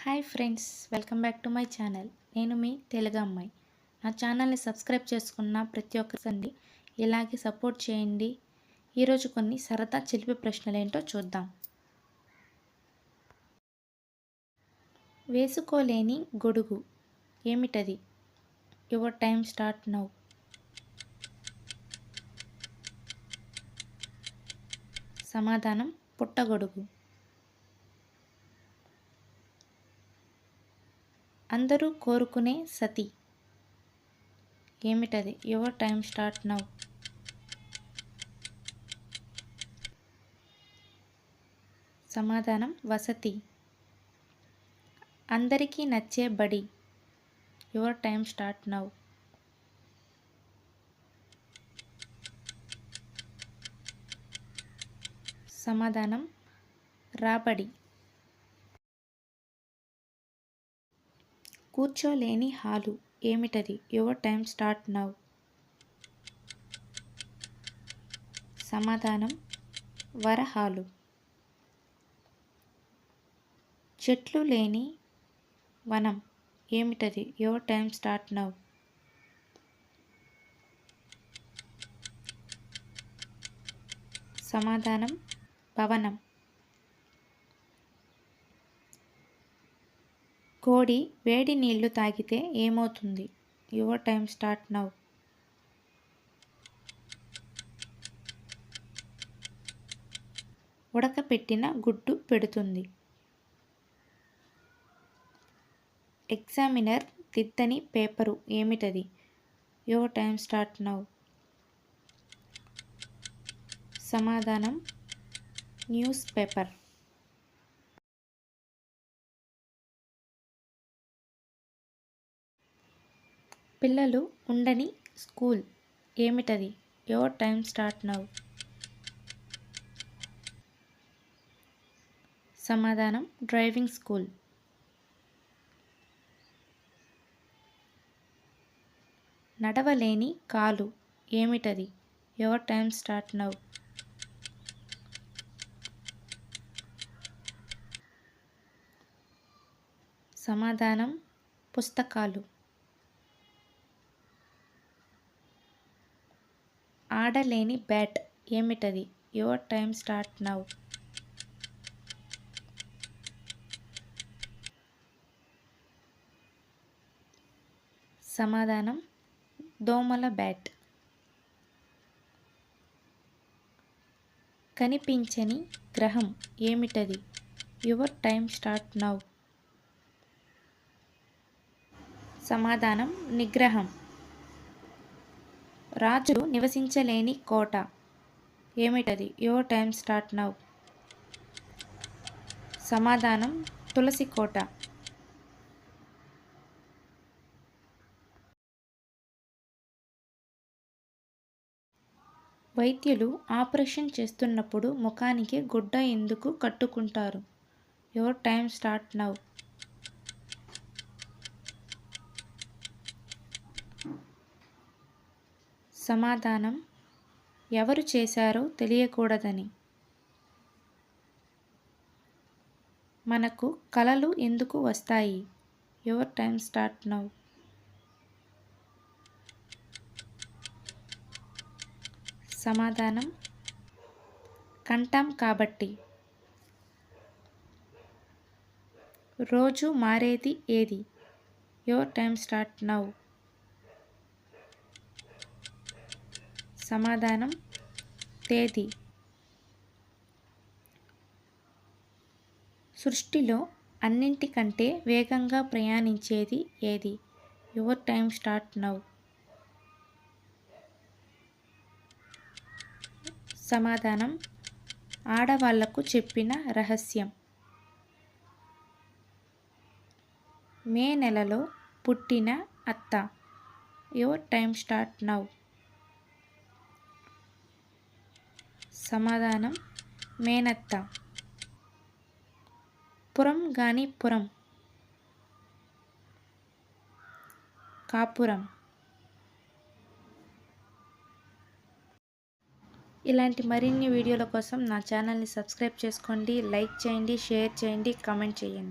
Hi friends, welcome back to my channel. నేను మీ తెలుగు అమ్మాయి. నా ఛానల్ని సబ్స్క్రైబ్ చేసుకున్న ప్రతి ఒక్కరిని ఇలాగే సపోర్ట్ చేయండి. ఈరోజు కొన్ని సరదా చిలిపి ప్రశ్నలు ఏంటో చూద్దాం. వేసుకోలేని గొడుగు ఏమిటది? Your time start now. సమాధానం పుట్టగొడుగు. అందరూ కోరుకునే సతి ఏమిటది? Your time start now. సమాధానం వసతి. అందరికీ నచ్చే బడి. Your time start now. సమాధానం రాబడి. కూర్చోలేని హాలు ఏమిటది? Your time start now. సమాధానం వరహాలు. చెట్లు లేని వనం ఏమిటది? Your time start now. సమాధానం భవనం. కోడి వేడి నీళ్లు తాగితే ఏమవుతుంది? Your time start now. ఉడకపెట్టిన గుడ్డు పెడుతుంది. ఎగ్జామినర్ దిద్దని పేపరు ఏమిటది? Your time start now. సమాధానం న్యూస్ పేపర్. పిల్లలు ఉండని స్కూల్ ఏమిటది? Your time start now. సమాధానం డ్రైవింగ్ స్కూల్. నడవలేని కాలు ఏమిటది? Your time start now. సమాధానం పుస్తకాలు. ఆడలేని బ్యాట్ ఏమిటది? Your time start now. సమాధానం దోమల బ్యాట్. కనిపించని గ్రహం ఏమిటది? Your time start now. సమాధానం నిగ్రహం. రాజులు నివసించలేని కోట ఏమిటది? Your time start now. సమాధానం తులసి కోట. వైద్యులు ఆపరేషన్ చేస్తున్నప్పుడు ముఖానికి గుడ్డ ఎందుకు కట్టుకుంటారు? Your time start now. సమాధానం ఎవరు చేశారో తెలియకూడదని. మనకు కలలు ఎందుకు వస్తాయి? Your time start now. సమాధానం కంటాం కాబట్టి. రోజు మారేది ఏది? Your time start now. సమాధానం తేదీ. సృష్టిలో అన్నింటికంటే వేగంగా ప్రయాణించేది ఏది? Your time start now. సమాధానం ఆడవాళ్లకు చెప్పిన రహస్యం. మే నెలలో పుట్టిన అత్త. Your time start now. సమాధానం మేనత్త. పురం గాని పురం కాపురం. ఇలాంటి మరిన్ని వీడియోల కోసం నా ఛానల్ని సబ్స్క్రైబ్ చేసుకోండి, లైక్ చేయండి, షేర్ చేయండి, కామెంట్ చేయండి.